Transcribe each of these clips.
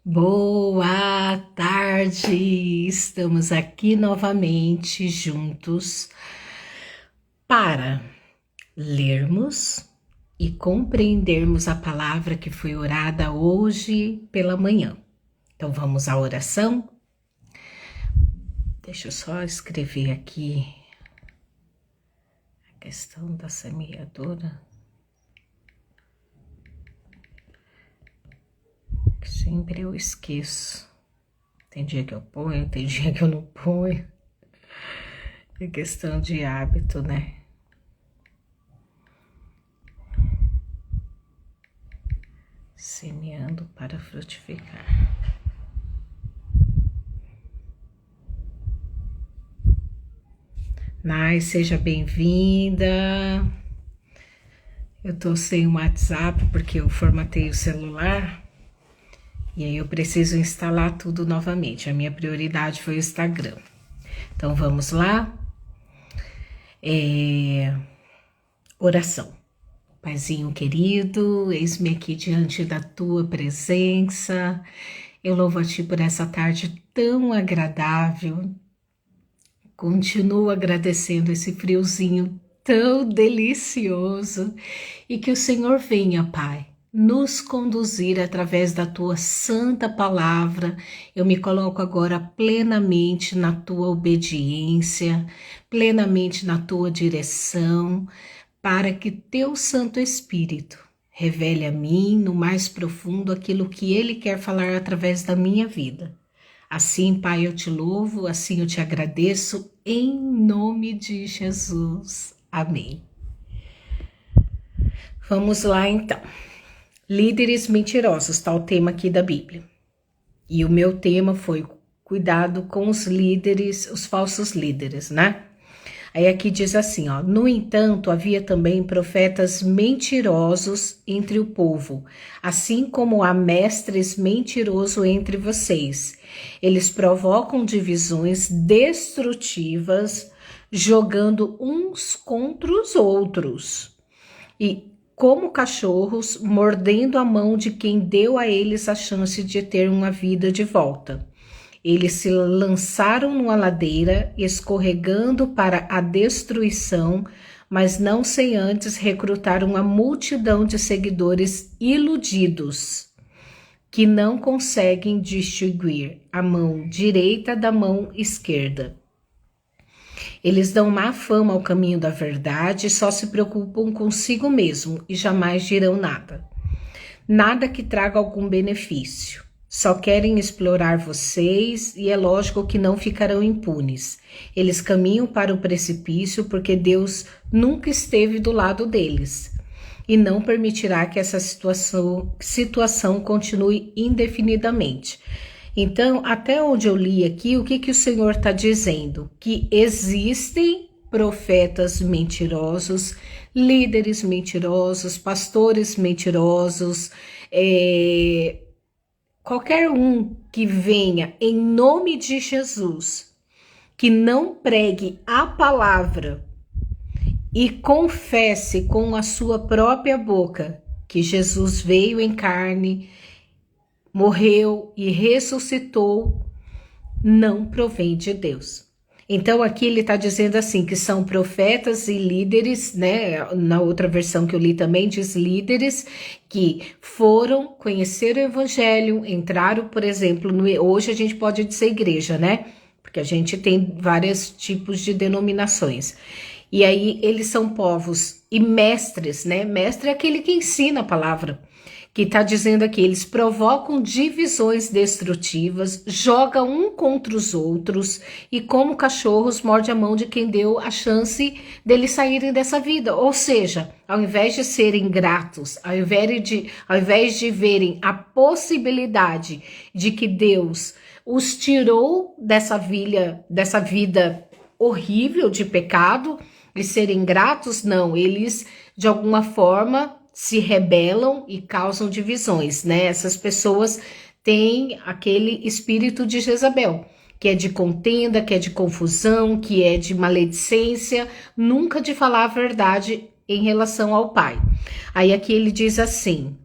Boa tarde! Estamos aqui novamente juntos para lermos e compreendermos a palavra que foi orada hoje pela manhã. Então vamos à oração? Deixa eu só escrever aqui a questão da semeadora. Que sempre eu esqueço. Tem dia que eu ponho, tem dia que eu não ponho. É questão de hábito, né? Semeando para frutificar. Nai, seja bem-vinda. Eu tô sem o WhatsApp porque eu formatei o celular. E aí eu preciso instalar tudo novamente. A minha prioridade foi o Instagram. Então vamos lá. Oração. Paizinho querido, eis-me aqui diante da tua presença. Eu louvo a ti por essa tarde tão agradável. Continuo agradecendo esse friozinho tão delicioso e que o Senhor venha, Pai, nos conduzir através da tua santa palavra. Eu me coloco agora plenamente na tua obediência, plenamente na tua direção, para que teu Santo Espírito revele a mim no mais profundo aquilo que ele quer falar através da minha vida. Assim, Pai, eu te louvo, assim eu te agradeço, em nome de Jesus. Amém. Vamos lá, então. Líderes mentirosos, está o tema aqui da Bíblia. E o meu tema foi cuidado com os líderes, os falsos líderes, né? Aí aqui diz assim, ó: no entanto, havia também profetas mentirosos entre o povo, assim como há mestres mentirosos entre vocês. Eles provocam divisões destrutivas, jogando uns contra os outros. E como cachorros, mordendo a mão de quem deu a eles a chance de ter uma vida de volta. Eles se lançaram numa ladeira, escorregando para a destruição, mas não sem antes recrutar uma multidão de seguidores iludidos, que não conseguem distinguir a mão direita da mão esquerda. Eles dão má fama ao caminho da verdade e só se preocupam consigo mesmo e jamais dirão nada. Nada que traga algum benefício. Só querem explorar vocês e é lógico que não ficarão impunes. Eles caminham para o precipício porque Deus nunca esteve do lado deles e não permitirá que essa situação continue indefinidamente. Então, até onde eu li aqui, o que o Senhor está dizendo? Que existem profetas mentirosos, líderes mentirosos, pastores mentirosos, qualquer um que venha em nome de Jesus, que não pregue a palavra e confesse com a sua própria boca que Jesus veio em carne, morreu e ressuscitou, não provém de Deus. Então aqui ele está dizendo assim, que são profetas e líderes, né? Na outra versão que eu li também diz líderes, que foram conhecer o evangelho, entraram, por exemplo, hoje a gente pode dizer igreja, né? Porque a gente tem vários tipos de denominações. E aí eles são povos e mestres, né? Mestre é aquele que ensina a palavra. Que está dizendo aqui, eles provocam divisões destrutivas, jogam um contra os outros e como cachorros morde a mão de quem deu a chance deles saírem dessa vida. Ou seja, ao invés de serem gratos, ao invés de verem a possibilidade de que Deus os tirou dessa vida horrível de pecado e serem gratos, não, eles de alguma forma se rebelam e causam divisões, né? Essas pessoas têm aquele espírito de Jezabel, que é de contenda, que é de confusão, que é de maledicência, nunca de falar a verdade em relação ao Pai. Aí aqui ele diz assim,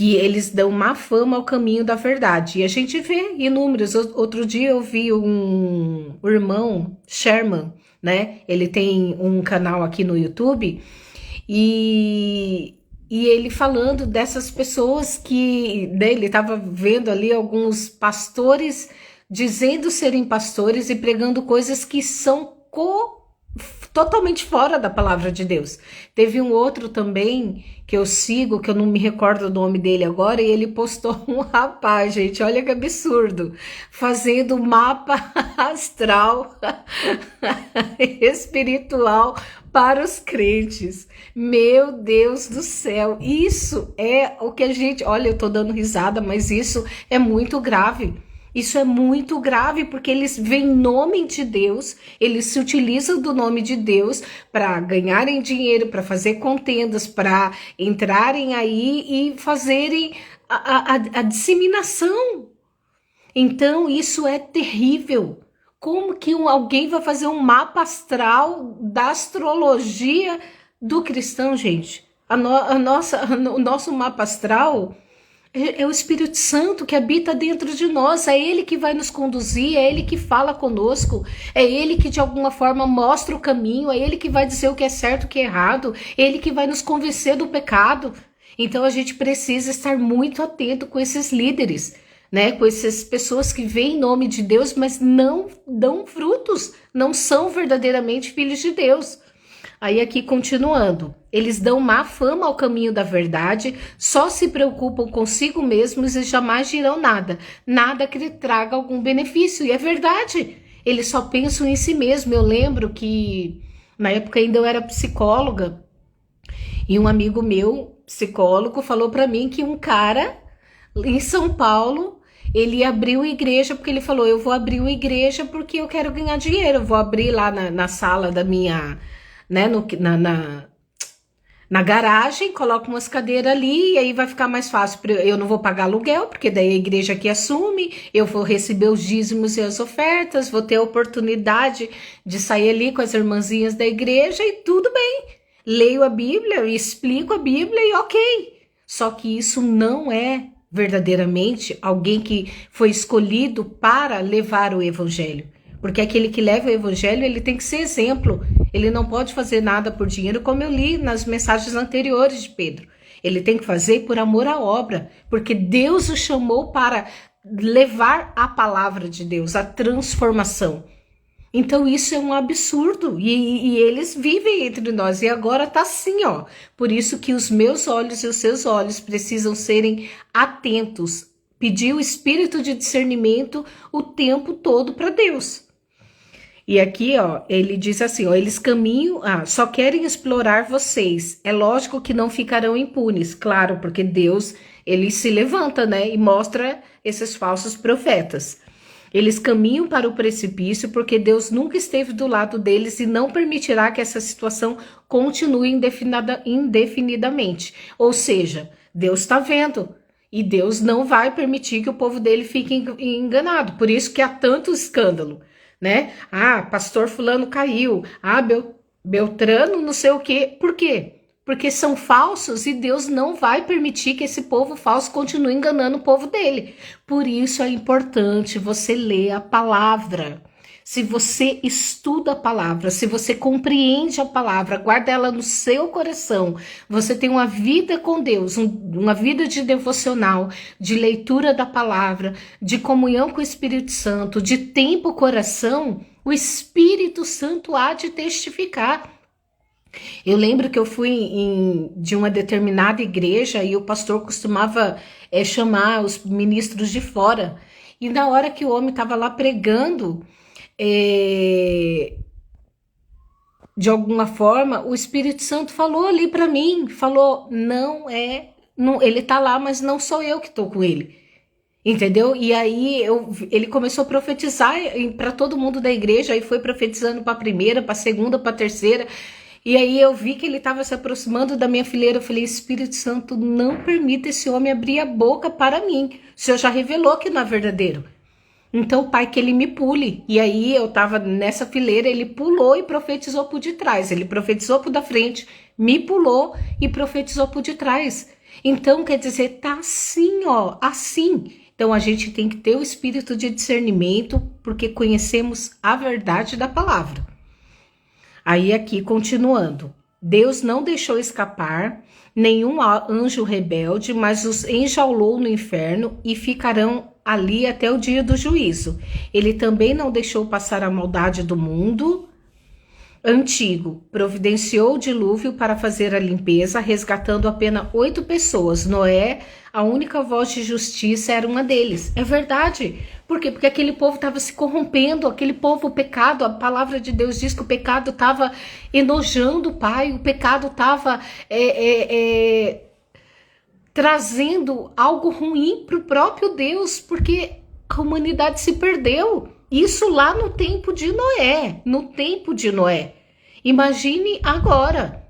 que eles dão má fama ao caminho da verdade. E a gente vê inúmeros. Outro dia eu vi o irmão Sherman, né? Ele tem um canal aqui no YouTube e ele falando dessas pessoas que, né, ele estava vendo ali alguns pastores dizendo serem pastores e pregando coisas que são totalmente fora da palavra de Deus. Teve um outro também que eu sigo, que eu não me recordo o nome dele agora, e ele postou um rapaz, gente, olha que absurdo, fazendo mapa astral espiritual para os crentes. Meu Deus do céu, isso é o que a gente... Olha, eu tô dando risada, mas isso é muito grave. Isso é muito grave, porque eles veem nome de Deus, eles se utilizam do nome de Deus para ganharem dinheiro, para fazer contendas, para entrarem aí e fazerem a disseminação. Então, isso é terrível. Como que alguém vai fazer um mapa astral da astrologia do cristão, gente? O nosso mapa astral é o Espírito Santo que habita dentro de nós, é Ele que vai nos conduzir, é Ele que fala conosco, é Ele que de alguma forma mostra o caminho, é Ele que vai dizer o que é certo e o que é errado, é Ele que vai nos convencer do pecado. Então a gente precisa estar muito atento com esses líderes, né? Com essas pessoas que veem em nome de Deus, mas não dão frutos, não são verdadeiramente filhos de Deus. Aí aqui continuando, eles dão má fama ao caminho da verdade, só se preocupam consigo mesmos e jamais dirão nada que lhe traga algum benefício. E é verdade, eles só pensam em si mesmo. Eu lembro que na época ainda eu era psicóloga e um amigo meu, psicólogo, falou para mim que um cara em São Paulo, ele abriu igreja porque ele falou, eu vou abrir uma igreja porque eu quero ganhar dinheiro, eu vou abrir lá na sala da minha... né, na garagem, coloco umas cadeiras ali e aí vai ficar mais fácil. Eu não vou pagar aluguel, porque daí a igreja que assume, eu vou receber os dízimos e as ofertas, vou ter a oportunidade de sair ali com as irmãzinhas da igreja e tudo bem. Leio a Bíblia, explico a Bíblia e ok. Só que isso não é verdadeiramente alguém que foi escolhido para levar o evangelho. Porque aquele que leva o evangelho, ele tem que ser exemplo. Ele não pode fazer nada por dinheiro, como eu li nas mensagens anteriores de Pedro. Ele tem que fazer por amor à obra, porque Deus o chamou para levar a palavra de Deus, a transformação. Então isso é um absurdo, e eles vivem entre nós, e agora tá assim, ó. Por isso que os meus olhos e os seus olhos precisam serem atentos, pedir o espírito de discernimento o tempo todo para Deus. E aqui, ó, ele diz assim, ó, eles caminham, só querem explorar vocês. É lógico que não ficarão impunes, claro, porque Deus, ele se levanta, né, e mostra esses falsos profetas. Eles caminham para o precipício porque Deus nunca esteve do lado deles e não permitirá que essa situação continue indefinidamente. Ou seja, Deus está vendo. E Deus não vai permitir que o povo dele fique enganado. Por isso que há tanto escândalo, né? Pastor fulano caiu. Beltrano não sei o quê. Por quê? Porque são falsos e Deus não vai permitir que esse povo falso continue enganando o povo dele. Por isso é importante você ler a palavra. Se você estuda a palavra, se você compreende a palavra, guarda ela no seu coração, você tem uma vida com Deus, uma vida de devocional, de leitura da palavra, de comunhão com o Espírito Santo, de tempo coração, o Espírito Santo há de testificar. Eu lembro que eu fui de uma determinada igreja e o pastor costumava chamar os ministros de fora. E na hora que o homem estava lá pregando, de alguma forma, o Espírito Santo falou ali para mim, falou, ele tá lá, mas não sou eu que tô com ele, entendeu? E aí ele começou a profetizar para todo mundo da igreja, aí foi profetizando para a primeira, para a segunda, para a terceira, e aí eu vi que ele estava se aproximando da minha fileira, eu falei, Espírito Santo, não permita esse homem abrir a boca para mim, o Senhor já revelou que não é verdadeiro. Então, Pai, que ele me pule. E aí eu estava nessa fileira, ele pulou e profetizou por detrás. Ele profetizou por da frente, me pulou e profetizou por detrás. Então, quer dizer, tá assim, ó, assim. Então, a gente tem que ter o espírito de discernimento, porque conhecemos a verdade da palavra. Aí, aqui, continuando. Deus não deixou escapar nenhum anjo rebelde, mas os enjaulou no inferno e ficarão ali até o dia do juízo. Ele também não deixou passar a maldade do mundo antigo, providenciou o dilúvio para fazer a limpeza, resgatando apenas 8 pessoas. Noé, a única voz de justiça, era uma deles. É verdade. Por quê? Porque aquele povo estava se corrompendo, aquele povo, o pecado, a palavra de Deus diz que o pecado estava enojando o Pai, o pecado estava trazendo algo ruim para o próprio Deus, porque a humanidade se perdeu. Isso lá no tempo de Noé, Imagine agora.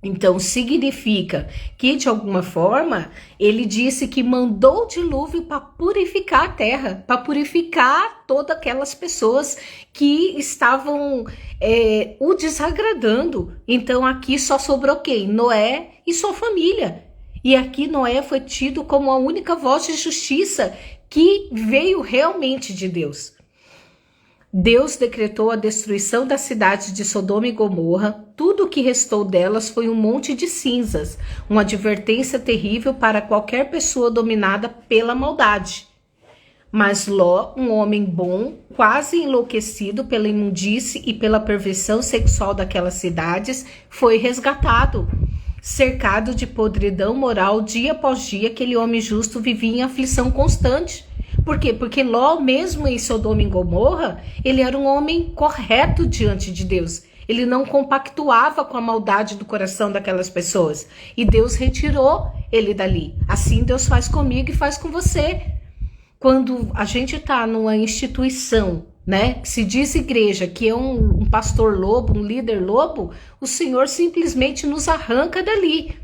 Então, significa que, de alguma forma, ele disse que mandou o dilúvio para purificar a terra, para purificar todas aquelas pessoas que estavam o desagradando. Então, aqui só sobrou quem? Noé e sua família. E aqui Noé foi tido como a única voz de justiça que veio realmente de Deus. Deus decretou a destruição das cidades de Sodoma e Gomorra. Tudo o que restou delas foi um monte de cinzas, uma advertência terrível para qualquer pessoa dominada pela maldade. Mas Ló, um homem bom, quase enlouquecido pela imundície e pela perversão sexual daquelas cidades, foi resgatado. Cercado de podridão moral, dia após dia, aquele homem justo vivia em aflição constante. Por quê? Porque Ló, mesmo em Sodoma e Gomorra, ele era um homem correto diante de Deus. Ele não compactuava com a maldade do coração daquelas pessoas. E Deus retirou ele dali. Assim Deus faz comigo e faz com você. Quando a gente está numa instituição, né, que se diz igreja, que é um pastor lobo, um líder lobo, o Senhor simplesmente nos arranca dali,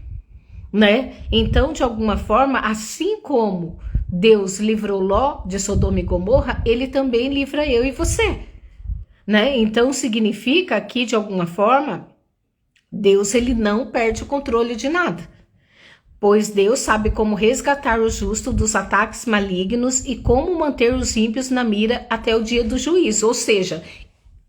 né? Então, de alguma forma, assim como Deus livrou Ló de Sodoma e Gomorra, ele também livra eu e você, né? Então significa que, de alguma forma, Deus ele não perde o controle de nada, pois Deus sabe como resgatar o justo dos ataques malignos e como manter os ímpios na mira até o dia do juízo. Ou seja,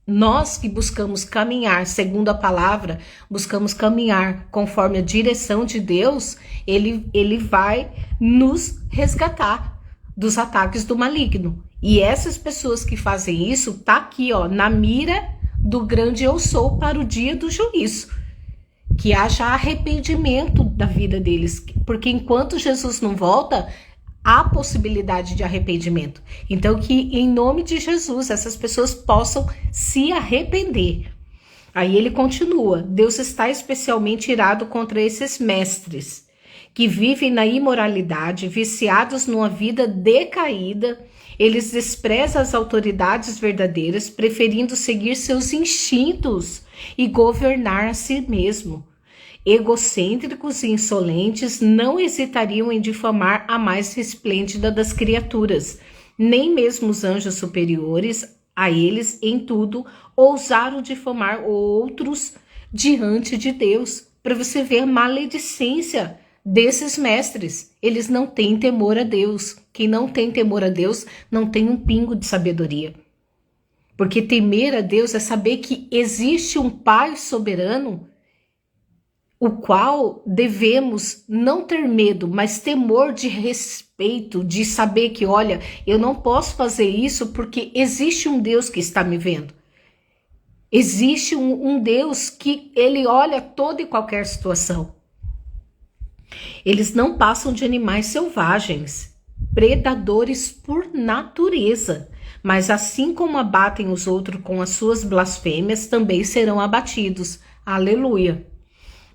nós que buscamos caminhar segundo a palavra, buscamos caminhar conforme a direção de Deus, ele vai nos resgatar dos ataques do maligno. E essas pessoas que fazem isso, tá aqui, ó, na mira do grande eu sou para o dia do juízo. Que haja arrependimento da vida deles, porque enquanto Jesus não volta, há possibilidade de arrependimento. Então, que em nome de Jesus, essas pessoas possam se arrepender. Aí ele continua: Deus está especialmente irado contra esses mestres, que vivem na imoralidade, viciados numa vida decaída. Eles desprezam as autoridades verdadeiras, preferindo seguir seus instintos e governar a si mesmo. Egocêntricos e insolentes, não hesitariam em difamar a mais resplêndida das criaturas. Nem mesmo os anjos superiores a eles em tudo ousaram difamar outros diante de Deus. Para você ver a maledicência desses mestres. Eles não têm temor a Deus. Quem não tem temor a Deus não tem um pingo de sabedoria. Porque temer a Deus é saber que existe um Pai soberano, o qual devemos não ter medo, mas temor de respeito, de saber que, olha, eu não posso fazer isso porque existe um Deus que está me vendo. Existe um Deus que ele olha toda e qualquer situação. Eles não passam de animais selvagens, predadores por natureza, mas assim como abatem os outros com as suas blasfêmias, também serão abatidos. Aleluia!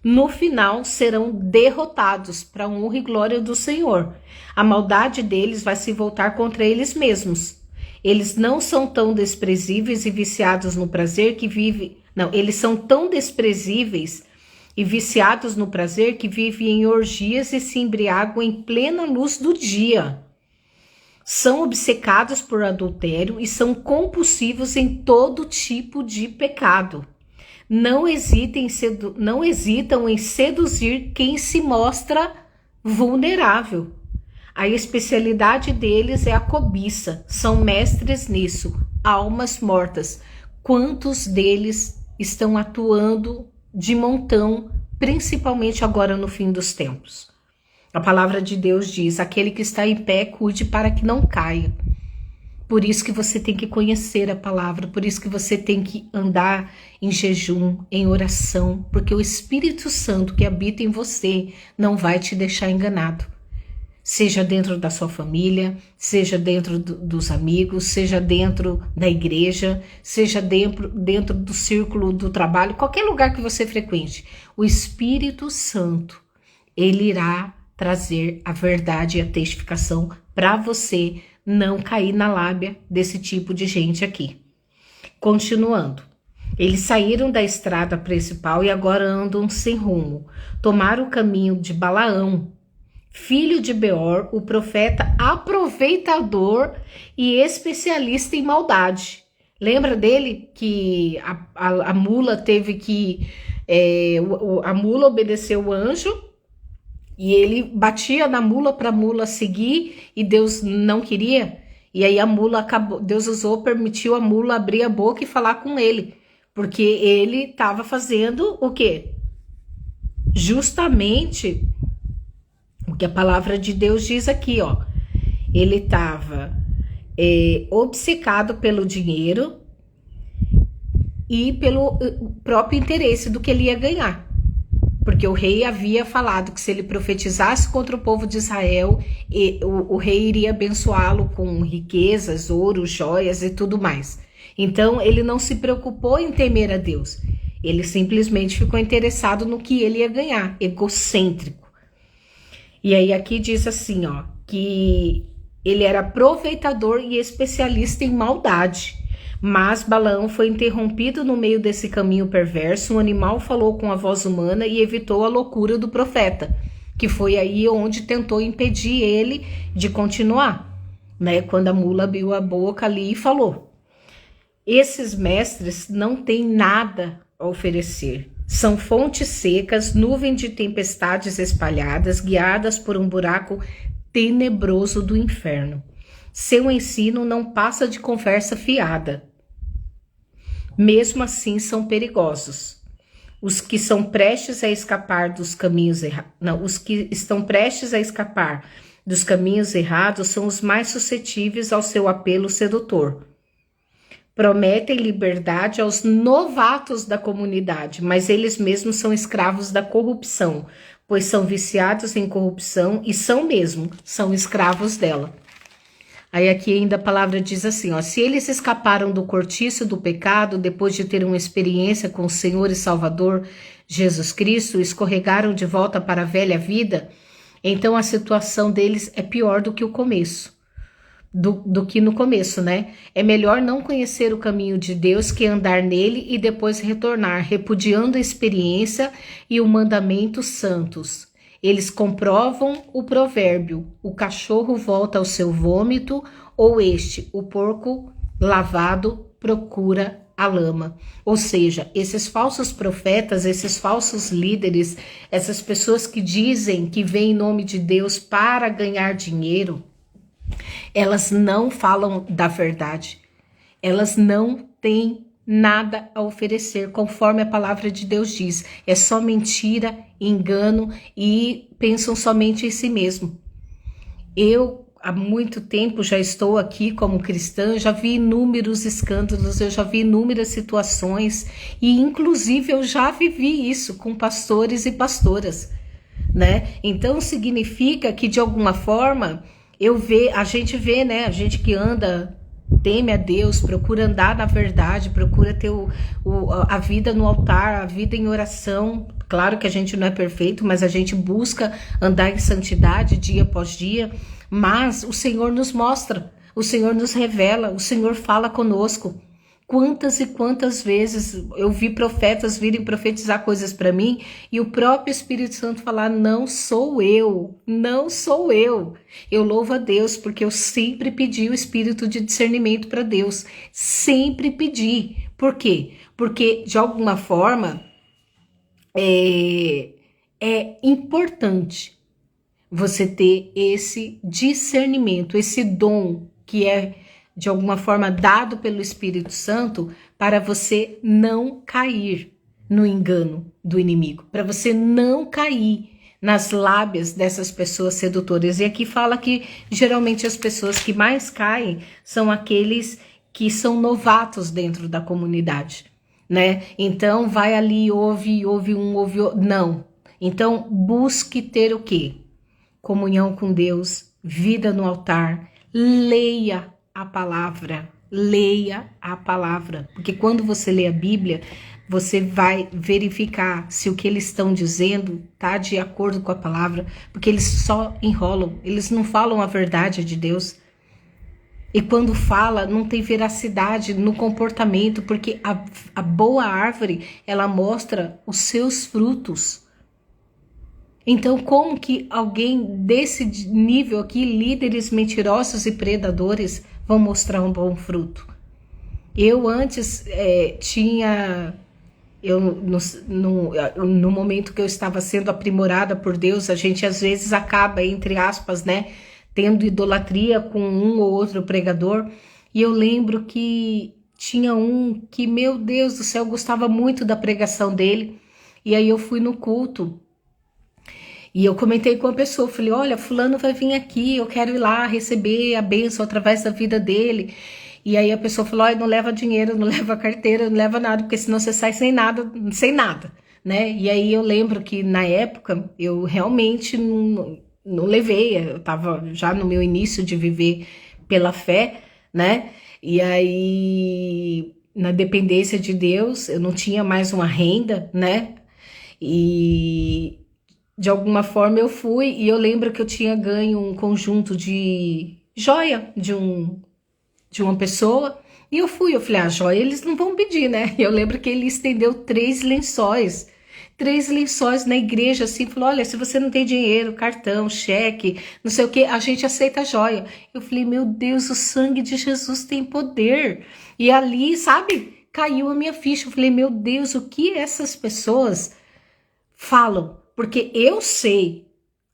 No final serão derrotados para a honra e glória do Senhor. A maldade deles vai se voltar contra eles mesmos. Eles não são tão desprezíveis e viciados no prazer que vivem... Não, eles são tão desprezíveis e viciados no prazer que vivem em orgias e se embriagam em plena luz do dia. São obcecados por adultério e são compulsivos em todo tipo de pecado. Não hesitam em seduzir quem se mostra vulnerável. A especialidade deles é a cobiça, são mestres nisso, almas mortas. Quantos deles estão atuando de montão, principalmente agora no fim dos tempos? A palavra de Deus diz: aquele que está em pé, cuide para que não caia. Por isso que você tem que conhecer a palavra, por isso que você tem que andar em jejum, em oração, porque o Espírito Santo que habita em você não vai te deixar enganado. Seja dentro da sua família, seja dentro dos amigos, seja dentro da igreja, seja dentro do círculo do trabalho, qualquer lugar que você frequente. O Espírito Santo, ele irá trazer a verdade e a testificação para você não cair na lábia desse tipo de gente aqui. Continuando. Eles saíram da estrada principal e agora andam sem rumo. Tomaram o caminho de Balaão, filho de Beor, o profeta aproveitador e especialista em maldade. Lembra dele que a mula teve que... a mula obedeceu o anjo e ele batia na mula para a mula seguir e Deus não queria. E aí a mula acabou, Deus permitiu a mula abrir a boca e falar com ele. Porque ele estava fazendo o quê? Justamente o que a palavra de Deus diz aqui, ó. Ele estava obcecado pelo dinheiro e pelo próprio interesse do que ele ia ganhar. Porque o rei havia falado que se ele profetizasse contra o povo de Israel, o rei iria abençoá-lo com riquezas, ouro, joias e tudo mais. Então ele não se preocupou em temer a Deus. Ele simplesmente ficou interessado no que ele ia ganhar, egocêntrico. E aí aqui diz assim, ó, que ele era aproveitador e especialista em maldade. Mas Balaão foi interrompido no meio desse caminho perverso. Um animal falou com a voz humana e evitou a loucura do profeta, que foi aí onde tentou impedir ele de continuar, né? Quando a mula abriu a boca ali e falou. Esses mestres não têm nada a oferecer. São fontes secas, nuvens de tempestades espalhadas, guiadas por um buraco tenebroso do inferno. Seu ensino não passa de conversa fiada. Mesmo assim, são perigosos. Os que estão prestes a escapar dos caminhos errados são os mais suscetíveis ao seu apelo sedutor. Prometem liberdade aos novatos da comunidade, mas eles mesmos são escravos da corrupção, pois são viciados em corrupção e são escravos dela. Aí aqui ainda a palavra diz assim, ó, se eles escaparam do cortiço do pecado depois de ter uma experiência com o Senhor e Salvador Jesus Cristo, escorregaram de volta para a velha vida, então a situação deles é pior do que o começo. Do que no começo, né? É melhor não conhecer o caminho de Deus que andar nele e depois retornar, repudiando a experiência e o mandamento santos. Eles comprovam o provérbio, o cachorro volta ao seu vômito, ou o porco lavado procura a lama. Ou seja, esses falsos profetas, esses falsos líderes, essas pessoas que dizem que vêm em nome de Deus para ganhar dinheiro, elas não falam da verdade. Elas não têm nada a oferecer, conforme a palavra de Deus diz. É só mentira, engano e pensam somente em si mesmo. Eu, há muito tempo, já estou aqui como cristã, já vi inúmeros escândalos, eu já vi inúmeras situações e, inclusive, eu já vivi isso com pastores e pastoras, né? Então, significa que, de alguma forma, a gente vê, né? A gente que anda, teme a Deus, procura andar na verdade, procura ter a vida no altar, a vida em oração. Claro que a gente não é perfeito, mas a gente busca andar em santidade dia após dia. Mas o Senhor nos mostra, o Senhor nos revela, o Senhor fala conosco. Quantas e quantas vezes eu vi profetas virem profetizar coisas para mim e o próprio Espírito Santo falar, não sou eu, não sou eu. Eu louvo a Deus porque eu sempre pedi o espírito de discernimento para Deus, sempre pedi. Por quê? Porque de alguma forma é importante você ter esse discernimento, esse dom que é de alguma forma dado pelo Espírito Santo para você não cair no engano do inimigo, para você não cair nas lábias dessas pessoas sedutoras. E aqui fala que geralmente as pessoas que mais caem são aqueles que são novatos dentro da comunidade, né? Então vai ali, ouve um, ouve outro. Não. Então busque ter o quê? Comunhão com Deus, vida no altar, leia a palavra, porque quando você lê a Bíblia, você vai verificar se o que eles estão dizendo está de acordo com a palavra, porque eles só enrolam, eles não falam a verdade de Deus. E quando fala, não tem veracidade no comportamento, porque a boa árvore, ela mostra os seus frutos. Então, como que alguém desse nível aqui, líderes mentirosos e predadores, vão mostrar um bom fruto? Eu antes no momento que eu estava sendo aprimorada por Deus, a gente às vezes acaba, entre aspas, né, tendo idolatria com um ou outro pregador. E eu lembro que tinha um que, meu Deus do céu, eu gostava muito da pregação dele. E aí eu fui no culto. E eu comentei com a pessoa, falei, olha, fulano vai vir aqui, eu quero ir lá receber a bênção através da vida dele. E aí a pessoa falou, olha, não leva dinheiro, não leva carteira, não leva nada, porque senão você sai sem nada, né? E aí eu lembro que na época eu realmente não levei, eu estava já no meu início de viver pela fé, né? E aí, na dependência de Deus, eu não tinha mais uma renda, né? E de alguma forma eu fui, e eu lembro que eu tinha ganho um conjunto de joia de uma pessoa, e eu falei, a joia eles não vão pedir, né? E eu lembro que ele estendeu 3 lençóis na igreja, assim, falou, olha, se você não tem dinheiro, cartão, cheque, não sei o que, a gente aceita a joia. Eu falei, meu Deus, o sangue de Jesus tem poder. E ali, sabe, caiu a minha ficha. Eu falei, meu Deus, o que essas pessoas falam? Porque eu sei,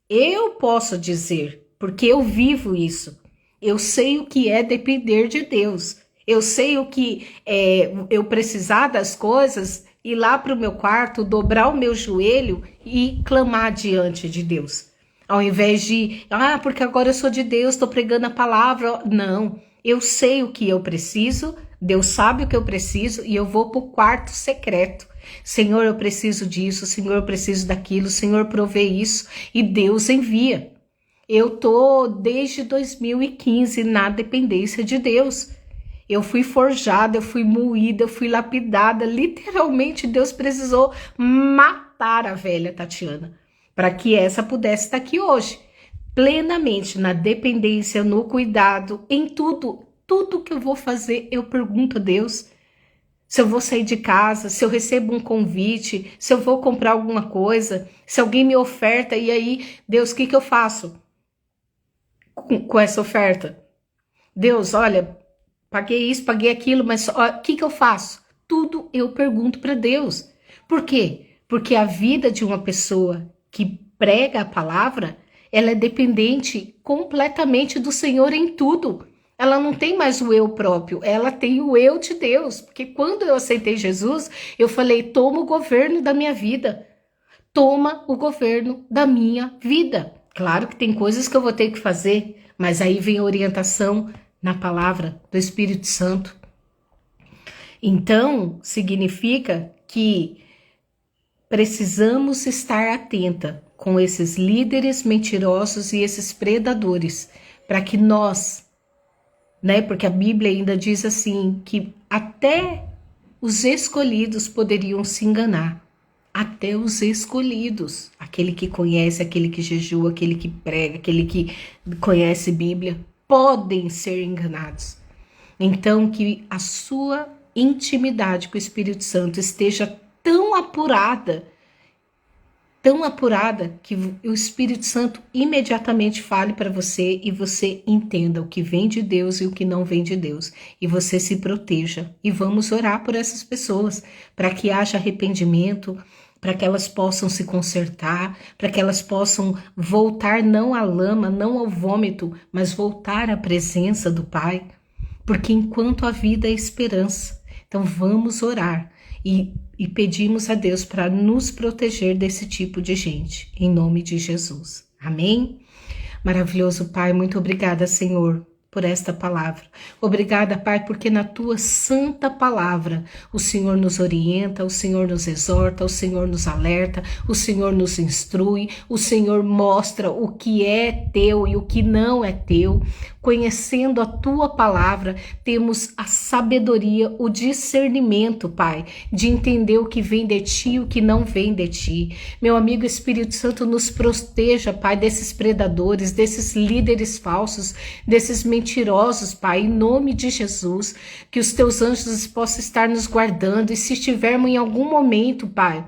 eu posso dizer, porque eu vivo isso. Eu sei o que é depender de Deus. Eu sei o que é eu precisar das coisas, ir lá para o meu quarto, dobrar o meu joelho e clamar diante de Deus. Ao invés de, porque agora eu sou de Deus, estou pregando a palavra. Não, eu sei o que eu preciso, Deus sabe o que eu preciso e eu vou para o quarto secreto. Senhor, eu preciso disso, Senhor, eu preciso daquilo, Senhor, provê isso, e Deus envia. Eu tô desde 2015 na dependência de Deus. Eu fui forjada, eu fui moída, eu fui lapidada. Literalmente, Deus precisou matar a velha Tatiana para que essa pudesse estar aqui hoje. Plenamente na dependência, no cuidado, em tudo. Tudo que eu vou fazer, eu pergunto a Deus. Se eu vou sair de casa, se eu recebo um convite, se eu vou comprar alguma coisa, se alguém me oferta, e aí, Deus, o que eu faço com essa oferta? Deus, olha, paguei isso, paguei aquilo, mas o que eu faço? Tudo eu pergunto para Deus. Por quê? Porque a vida de uma pessoa que prega a palavra, ela é dependente completamente do Senhor em tudo. Ela não tem mais o eu próprio, ela tem o eu de Deus. Porque quando eu aceitei Jesus, eu falei, toma o governo da minha vida. Toma o governo da minha vida. Claro que tem coisas que eu vou ter que fazer, mas aí vem a orientação na palavra do Espírito Santo. Então, significa que precisamos estar atenta com esses líderes mentirosos e esses predadores, para que nós, né? Porque a Bíblia ainda diz assim, que até os escolhidos poderiam se enganar. Até os escolhidos. Aquele que conhece, aquele que jejua, aquele que prega, aquele que conhece Bíblia, podem ser enganados. Então, que a sua intimidade com o Espírito Santo esteja tão apurada que o Espírito Santo imediatamente fale para você e você entenda o que vem de Deus e o que não vem de Deus. E você se proteja. E vamos orar por essas pessoas, para que haja arrependimento, para que elas possam se consertar, para que elas possam voltar não à lama, não ao vômito, mas voltar à presença do Pai, porque enquanto a vida é esperança. Então vamos orar e pedimos a Deus para nos proteger desse tipo de gente, em nome de Jesus. Amém? Maravilhoso Pai, muito obrigada, Senhor, por esta palavra. Obrigada, Pai, porque na tua santa palavra o Senhor nos orienta, o Senhor nos exorta, o Senhor nos alerta, o Senhor nos instrui, o Senhor mostra o que é teu e o que não é teu. Conhecendo a tua palavra, temos a sabedoria, o discernimento, Pai, de entender o que vem de ti e o que não vem de ti. Meu amigo Espírito Santo, nos proteja, Pai, desses predadores, desses líderes falsos, desses mentirosos, Pai, em nome de Jesus, que os teus anjos possam estar nos guardando, e se estivermos em algum momento, Pai,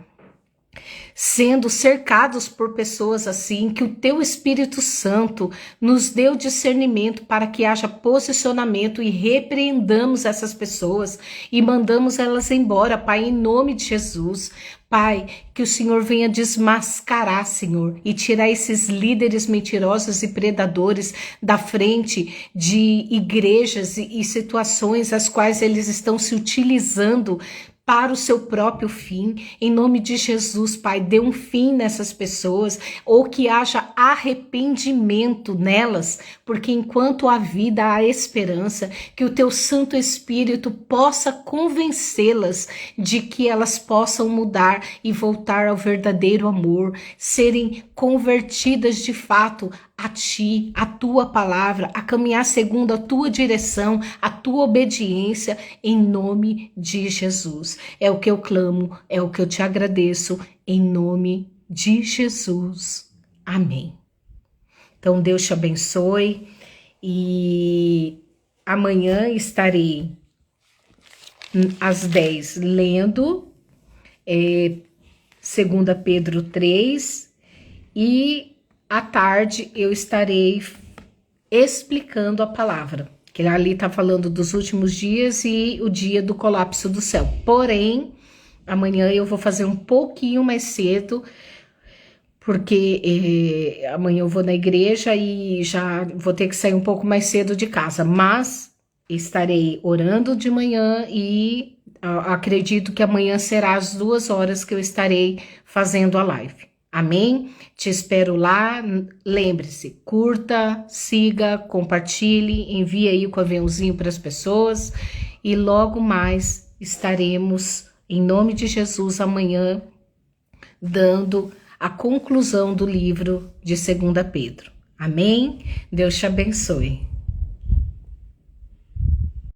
sendo cercados por pessoas assim, que o teu Espírito Santo nos dê o discernimento para que haja posicionamento e repreendamos essas pessoas e mandamos elas embora, Pai, em nome de Jesus. Pai, que o Senhor venha desmascarar, Senhor, e tirar esses líderes mentirosos e predadores da frente de igrejas e situações as quais eles estão se utilizando para o seu próprio fim. Em nome de Jesus, Pai, dê um fim nessas pessoas, ou que haja arrependimento nelas, porque enquanto há vida, há esperança, que o teu Santo Espírito possa convencê-las de que elas possam mudar e voltar ao verdadeiro amor, serem convertidas de fato a ti, a tua palavra, a caminhar segundo a tua direção, a tua obediência, em nome de Jesus. É o que eu clamo, é o que eu te agradeço, em nome de Jesus. Amém. Então Deus te abençoe, e amanhã estarei às 10 lendo 2 Pedro 3, e à tarde eu estarei explicando a palavra, que ali está falando dos últimos dias e o dia do colapso do céu. Porém, amanhã eu vou fazer um pouquinho mais cedo, porque amanhã eu vou na igreja e já vou ter que sair um pouco mais cedo de casa, mas estarei orando de manhã e acredito que amanhã será às 2 horas que eu estarei fazendo a live. Amém? Te espero lá. Lembre-se, curta, siga, compartilhe, envie aí o aviãozinho para as pessoas, e logo mais estaremos, em nome de Jesus, amanhã, dando a conclusão do livro de 2 Pedro. Amém? Deus te abençoe.